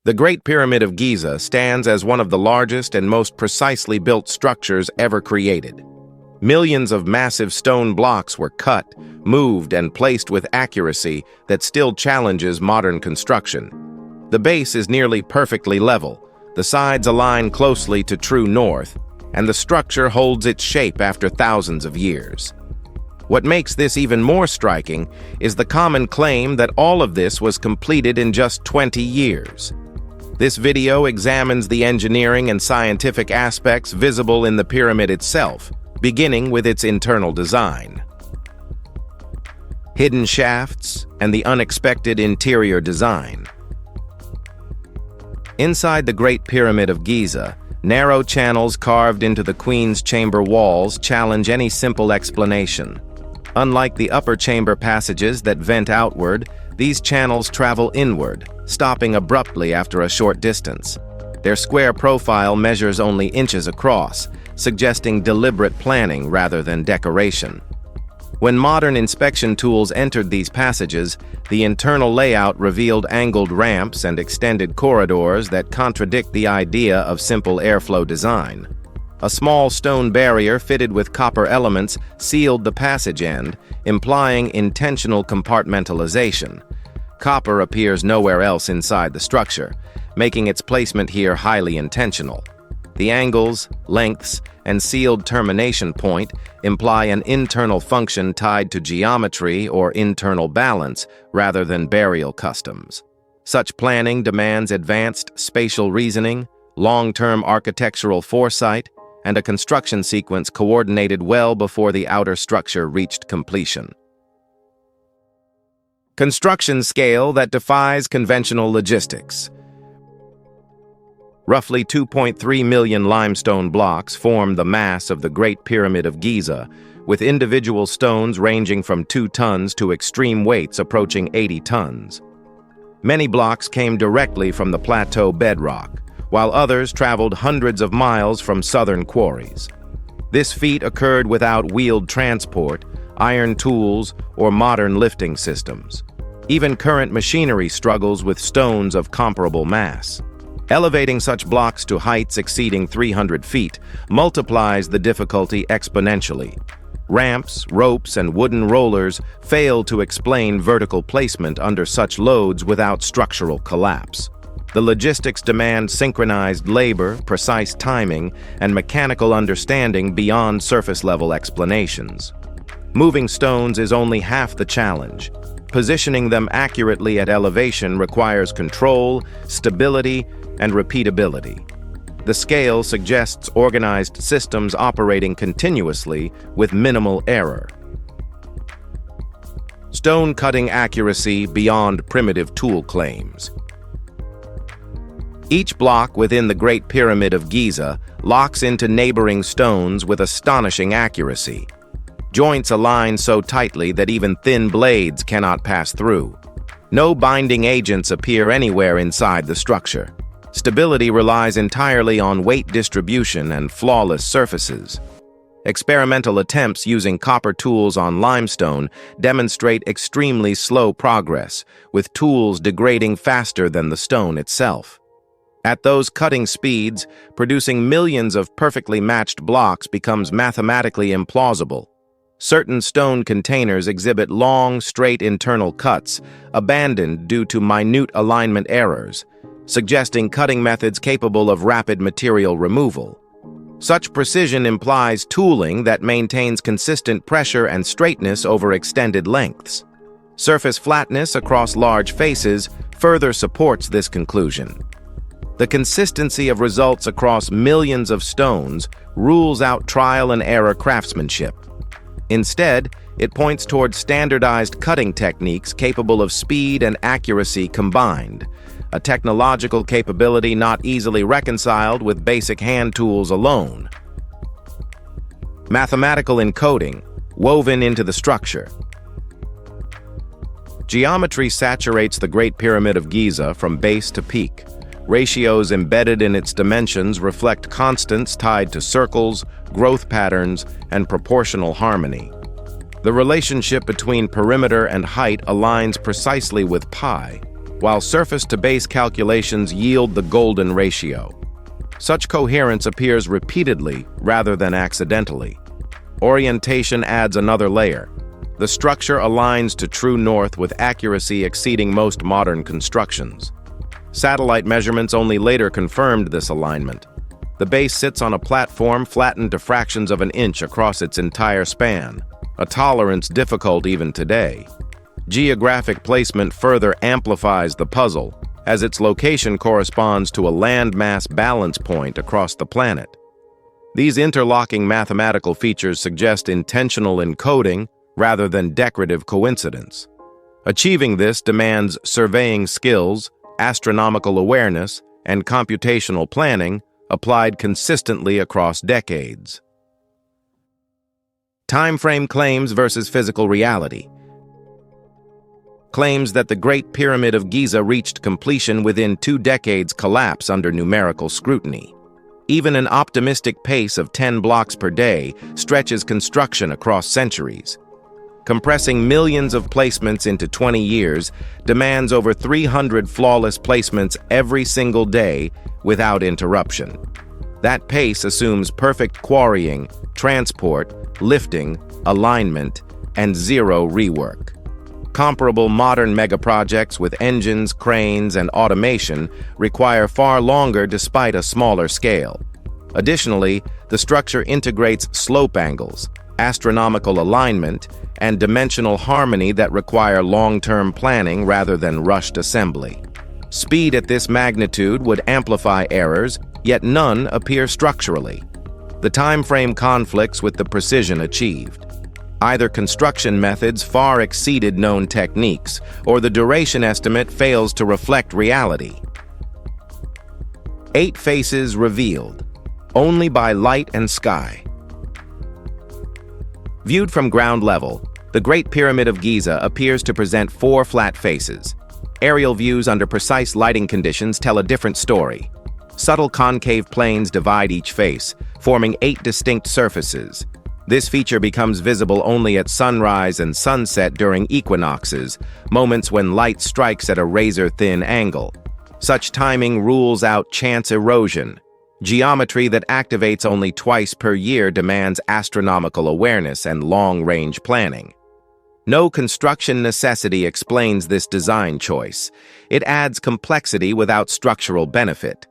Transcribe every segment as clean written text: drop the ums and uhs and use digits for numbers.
The Great Pyramid of Giza stands as one of the largest and most precisely built structures ever created. Millions of massive stone blocks were cut, moved, and placed with accuracy that still challenges modern construction. The base is nearly perfectly level, the sides align closely to true north, and the structure holds its shape after thousands of years. What makes this even more striking is the common claim that all of this was completed in just 20 years. This video examines the engineering and scientific aspects visible in the pyramid itself, beginning with its internal design. Hidden shafts and the unexpected interior design. Inside the Great Pyramid of Giza, narrow channels carved into the Queen's chamber walls challenge any simple explanation. Unlike the upper chamber passages that vent outward, these channels travel inward, stopping abruptly after a short distance. Their square profile measures only inches across, suggesting deliberate planning rather than decoration. When modern inspection tools entered these passages, the internal layout revealed angled ramps and extended corridors that contradict the idea of simple airflow design. A small stone barrier fitted with copper elements sealed the passage end, implying intentional compartmentalization. Copper appears nowhere else inside the structure, making its placement here highly intentional. The angles, lengths, and sealed termination point imply an internal function tied to geometry or internal balance rather than burial customs. Such planning demands advanced spatial reasoning, long-term architectural foresight, and a construction sequence coordinated well before the outer structure reached completion. Construction scale that defies conventional logistics. Roughly 2.3 million limestone blocks form the mass of the Great Pyramid of Giza, with individual stones ranging from 2 tons to extreme weights approaching 80 tons. Many blocks came directly from the plateau bedrock, while others traveled hundreds of miles from southern quarries. This feat occurred without wheeled transport, iron tools, or modern lifting systems. Even current machinery struggles with stones of comparable mass. Elevating such blocks to heights exceeding 300 feet multiplies the difficulty exponentially. Ramps, ropes, and wooden rollers fail to explain vertical placement under such loads without structural collapse. The logistics demand synchronized labor, precise timing, and mechanical understanding beyond surface-level explanations. Moving stones is only half the challenge. Positioning them accurately at elevation requires control, stability, and repeatability. The scale suggests organized systems operating continuously with minimal error. Stone cutting accuracy beyond primitive tool claims. Each block within the Great Pyramid of Giza locks into neighboring stones with astonishing accuracy. Joints align so tightly that even thin blades cannot pass through. No binding agents appear anywhere inside the structure. Stability relies entirely on weight distribution and flawless surfaces. Experimental attempts using copper tools on limestone demonstrate extremely slow progress, with tools degrading faster than the stone itself. At those cutting speeds, producing millions of perfectly matched blocks becomes mathematically implausible. Certain stone containers exhibit long, straight internal cuts, abandoned due to minute alignment errors, suggesting cutting methods capable of rapid material removal. Such precision implies tooling that maintains consistent pressure and straightness over extended lengths. Surface flatness across large faces further supports this conclusion. The consistency of results across millions of stones rules out trial-and-error craftsmanship. Instead, it points toward standardized cutting techniques capable of speed and accuracy combined, a technological capability not easily reconciled with basic hand tools alone. Mathematical encoding, woven into the structure. Geometry saturates the Great Pyramid of Giza from base to peak. Ratios embedded in its dimensions reflect constants tied to circles, growth patterns, and proportional harmony. The relationship between perimeter and height aligns precisely with pi. while surface-to-base calculations yield the golden ratio. Such coherence appears repeatedly rather than accidentally. Orientation adds another layer. The structure aligns to true north with accuracy exceeding most modern constructions. Satellite measurements only later confirmed this alignment. The base sits on a platform flattened to fractions of an inch across its entire span, a tolerance difficult even today. Geographic placement further amplifies the puzzle, as its location corresponds to a landmass balance point across the planet. These interlocking mathematical features suggest intentional encoding rather than decorative coincidence. Achieving this demands surveying skills, astronomical awareness, and computational planning applied consistently across decades. Timeframe claims versus physical reality. Claims that the Great Pyramid of Giza reached completion within 2 decades collapse under numerical scrutiny. Even an optimistic pace of 10 blocks per day stretches construction across centuries. Compressing millions of placements into 20 years demands over 300 flawless placements every single day without interruption. That pace assumes perfect quarrying, transport, lifting, alignment, and zero rework. Comparable modern megaprojects with engines, cranes, and automation require far longer despite a smaller scale. Additionally, the structure integrates slope angles, astronomical alignment, and dimensional harmony that require long-term planning rather than rushed assembly. Speed at this magnitude would amplify errors, yet none appear structurally. The time frame conflicts with the precision achieved. Either construction methods far exceeded known techniques, or the duration estimate fails to reflect reality. 8 faces revealed, only by light and sky. Viewed from ground level, the Great Pyramid of Giza appears to present 4 flat faces. Aerial views under precise lighting conditions tell a different story. Subtle concave planes divide each face, forming 8 distinct surfaces. This feature becomes visible only at sunrise and sunset during equinoxes, moments when light strikes at a razor-thin angle. Such timing rules out chance erosion. Geometry that activates only twice per year demands astronomical awareness and long-range planning. No construction necessity explains this design choice. It adds complexity without structural benefit.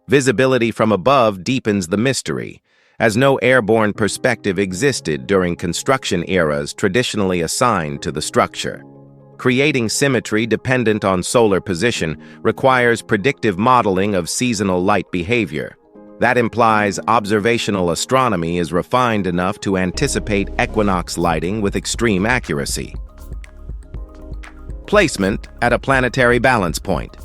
Visibility from above deepens the mystery, as no airborne perspective existed during construction eras traditionally assigned to the structure. Creating symmetry dependent on solar position requires predictive modeling of seasonal light behavior. That implies observational astronomy is refined enough to anticipate equinox lighting with extreme accuracy. Placement at a planetary balance point.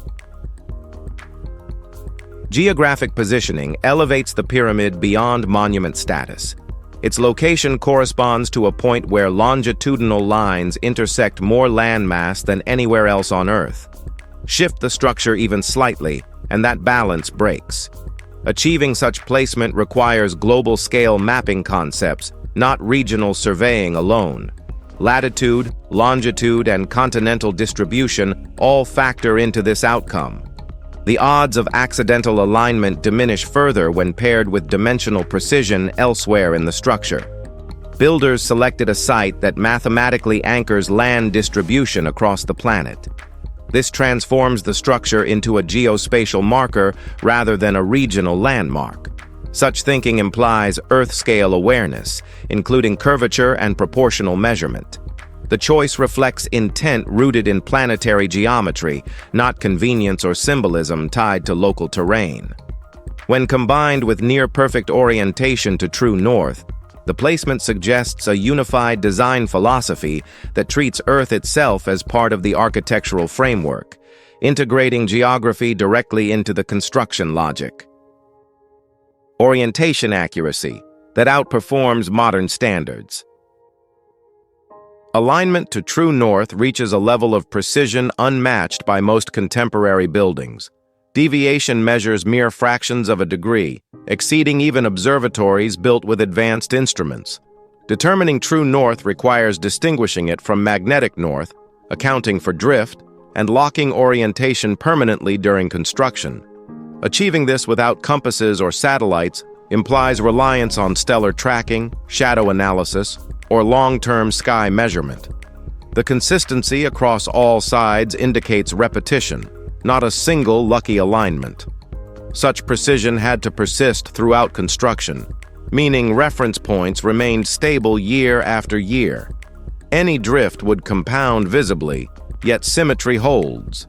Geographic positioning elevates the pyramid beyond monument status. Its location corresponds to a point where longitudinal lines intersect more landmass than anywhere else on Earth. Shift the structure even slightly, and that balance breaks. Achieving such placement requires global-scale mapping concepts, not regional surveying alone. Latitude, longitude, and continental distribution all factor into this outcome. The odds of accidental alignment diminish further when paired with dimensional precision elsewhere in the structure. Builders selected a site that mathematically anchors land distribution across the planet. This transforms the structure into a geospatial marker rather than a regional landmark. Such thinking implies Earth-scale awareness, including curvature and proportional measurement. The choice reflects intent rooted in planetary geometry, not convenience or symbolism tied to local terrain. When combined with near-perfect orientation to true north, the placement suggests a unified design philosophy that treats Earth itself as part of the architectural framework, integrating geography directly into the construction logic. Orientation accuracy that outperforms modern standards. Alignment to true north reaches a level of precision unmatched by most contemporary buildings. Deviation measures mere fractions of a degree, exceeding even observatories built with advanced instruments. Determining true north requires distinguishing it from magnetic north, accounting for drift, and locking orientation permanently during construction. Achieving this without compasses or satellites implies reliance on stellar tracking, shadow analysis, or long-term sky measurement. The consistency across all sides indicates repetition, not a single lucky alignment. Such precision had to persist throughout construction, meaning reference points remained stable year after year. Any drift would compound visibly, yet symmetry holds.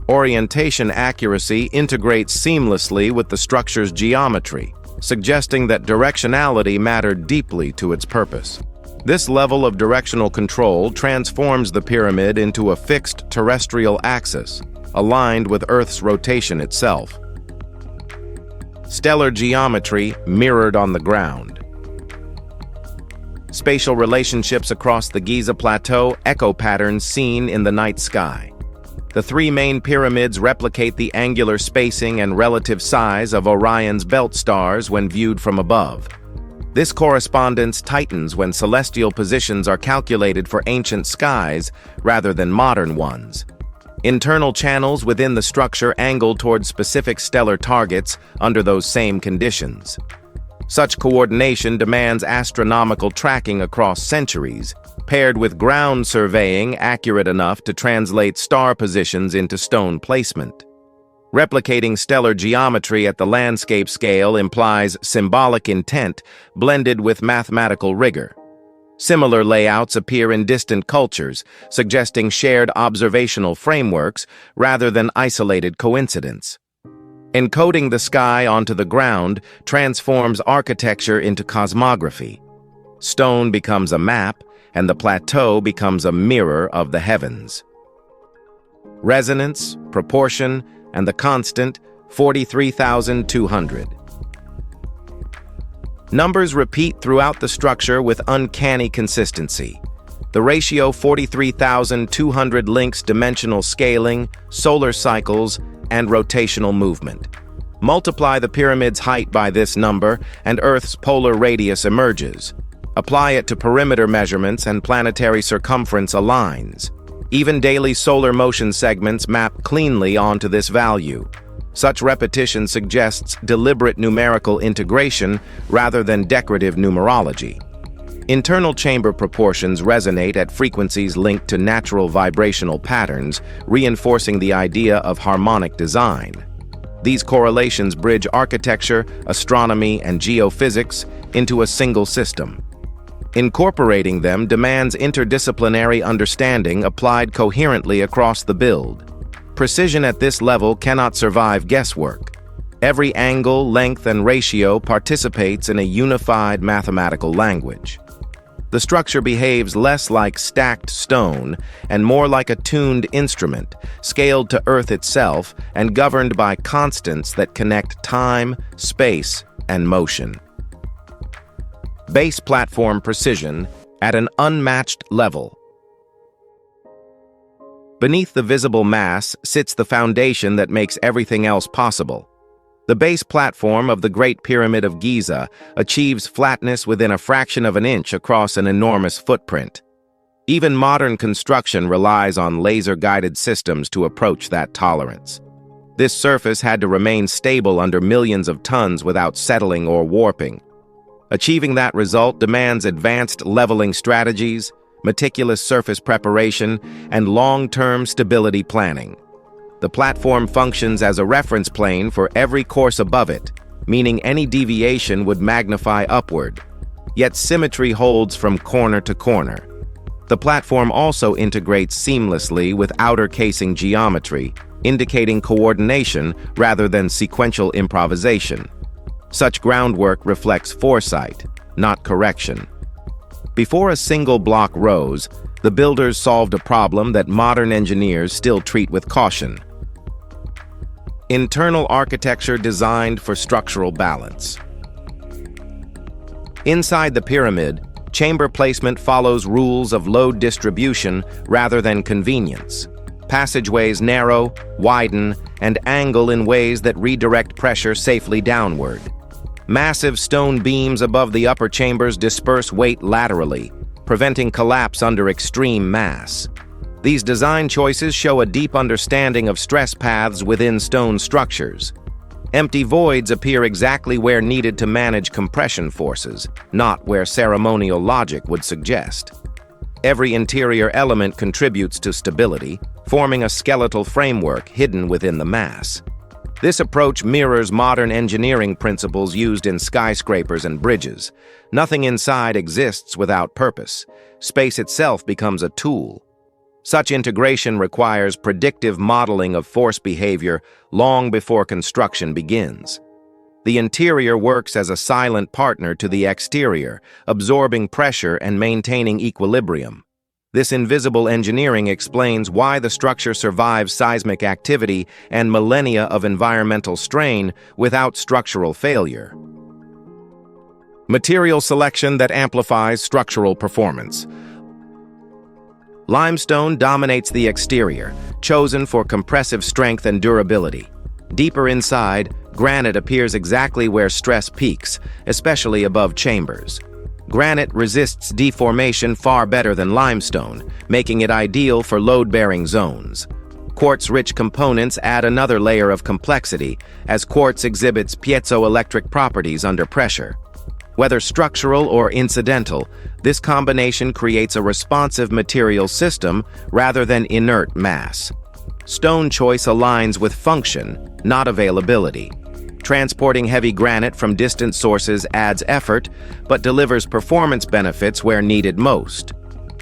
Orientation accuracy integrates seamlessly with the structure's geometry, suggesting that directionality mattered deeply to its purpose. This level of directional control transforms the pyramid into a fixed terrestrial axis, aligned with Earth's rotation itself. Stellar geometry mirrored on the ground. Spatial relationships across the Giza Plateau echo patterns seen in the night sky. The three main pyramids replicate the angular spacing and relative size of Orion's belt stars when viewed from above. This correspondence tightens when celestial positions are calculated for ancient skies rather than modern ones. Internal channels within the structure angle toward specific stellar targets under those same conditions. Such coordination demands astronomical tracking across centuries, paired with ground surveying accurate enough to translate star positions into stone placement. Replicating stellar geometry at the landscape scale implies symbolic intent blended with mathematical rigor. Similar layouts appear in distant cultures, suggesting shared observational frameworks rather than isolated coincidence. Encoding the sky onto the ground transforms architecture into cosmography. Stone becomes a map, and the plateau becomes a mirror of the heavens. Resonance, proportion, and the constant, 43,200. Numbers repeat throughout the structure with uncanny consistency. The ratio 43,200 links dimensional scaling, solar cycles, and rotational movement. Multiply the pyramid's height by this number, and Earth's polar radius emerges. Apply it to perimeter measurements, and planetary circumference aligns. Even daily solar motion segments map cleanly onto this value. Such repetition suggests deliberate numerical integration rather than decorative numerology. Internal chamber proportions resonate at frequencies linked to natural vibrational patterns, reinforcing the idea of harmonic design. These correlations bridge architecture, astronomy, and geophysics into a single system. Incorporating them demands interdisciplinary understanding applied coherently across the build. Precision at this level cannot survive guesswork. Every angle, length, and ratio participates in a unified mathematical language. The structure behaves less like stacked stone and more like a tuned instrument, scaled to Earth itself and governed by constants that connect time, space, and motion. Base platform precision at an unmatched level. Beneath the visible mass sits the foundation that makes everything else possible. The base platform of the Great Pyramid of Giza achieves flatness within a fraction of an inch across an enormous footprint. Even modern construction relies on laser-guided systems to approach that tolerance. This surface had to remain stable under millions of tons without settling or warping. Achieving that result demands advanced leveling strategies, meticulous surface preparation, and long-term stability planning. The platform functions as a reference plane for every course above it, meaning any deviation would magnify upward. Yet symmetry holds from corner to corner. The platform also integrates seamlessly with outer casing geometry, indicating coordination rather than sequential improvisation. Such groundwork reflects foresight, not correction. Before a single block rose, the builders solved a problem that modern engineers still treat with caution. Internal architecture designed for structural balance. Inside the pyramid, chamber placement follows rules of load distribution rather than convenience. Passageways narrow, widen, and angle in ways that redirect pressure safely downward. Massive stone beams above the upper chambers disperse weight laterally, preventing collapse under extreme mass. These design choices show a deep understanding of stress paths within stone structures. Empty voids appear exactly where needed to manage compression forces, not where ceremonial logic would suggest. Every interior element contributes to stability, forming a skeletal framework hidden within the mass. This approach mirrors modern engineering principles used in skyscrapers and bridges. Nothing inside exists without purpose. Space itself becomes a tool. Such integration requires predictive modeling of force behavior long before construction begins. The interior works as a silent partner to the exterior, absorbing pressure and maintaining equilibrium. This invisible engineering explains why the structure survives seismic activity and millennia of environmental strain without structural failure. Material selection that amplifies structural performance. Limestone dominates the exterior, chosen for compressive strength and durability. Deeper inside, granite appears exactly where stress peaks, especially above chambers. Granite resists deformation far better than limestone, making it ideal for load-bearing zones. Quartz-rich components add another layer of complexity, as quartz exhibits piezoelectric properties under pressure. Whether structural or incidental, this combination creates a responsive material system rather than inert mass. Stone choice aligns with function, not availability. Transporting heavy granite from distant sources adds effort, but delivers performance benefits where needed most.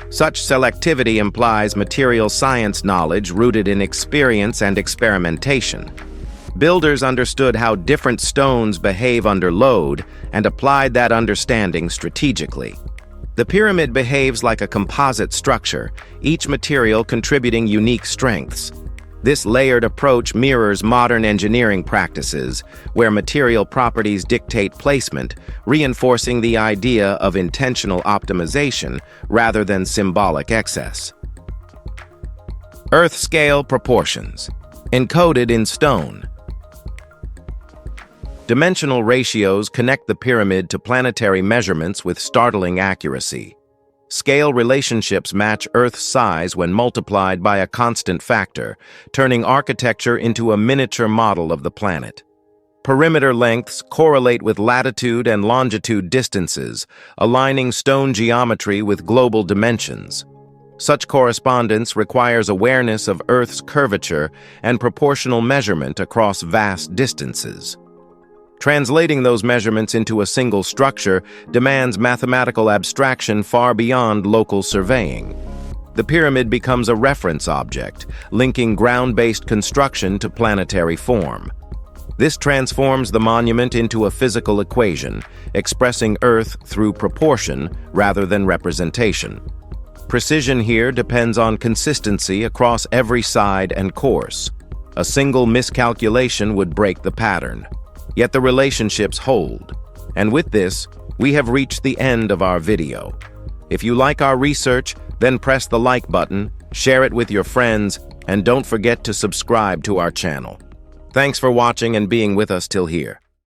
Such selectivity implies material science knowledge rooted in experience and experimentation. Builders understood how different stones behave under load and applied that understanding strategically. The pyramid behaves like a composite structure, each material contributing unique strengths. This layered approach mirrors modern engineering practices, where material properties dictate placement, reinforcing the idea of intentional optimization rather than symbolic excess. Earth-scale proportions, encoded in stone. Dimensional ratios connect the pyramid to planetary measurements with startling accuracy. Scale relationships match Earth's size when multiplied by a constant factor, turning architecture into a miniature model of the planet. Perimeter lengths correlate with latitude and longitude distances, aligning stone geometry with global dimensions. Such correspondence requires awareness of Earth's curvature and proportional measurement across vast distances. Translating those measurements into a single structure demands mathematical abstraction far beyond local surveying. The pyramid becomes a reference object, linking ground-based construction to planetary form. This transforms the monument into a physical equation, expressing Earth through proportion rather than representation. Precision here depends on consistency across every side and course. A single miscalculation would break the pattern. Yet the relationships hold. And with this, we have reached the end of our video. If you like our research, then press the like button, share it with your friends, and don't forget to subscribe to our channel. Thanks for watching and being with us till here.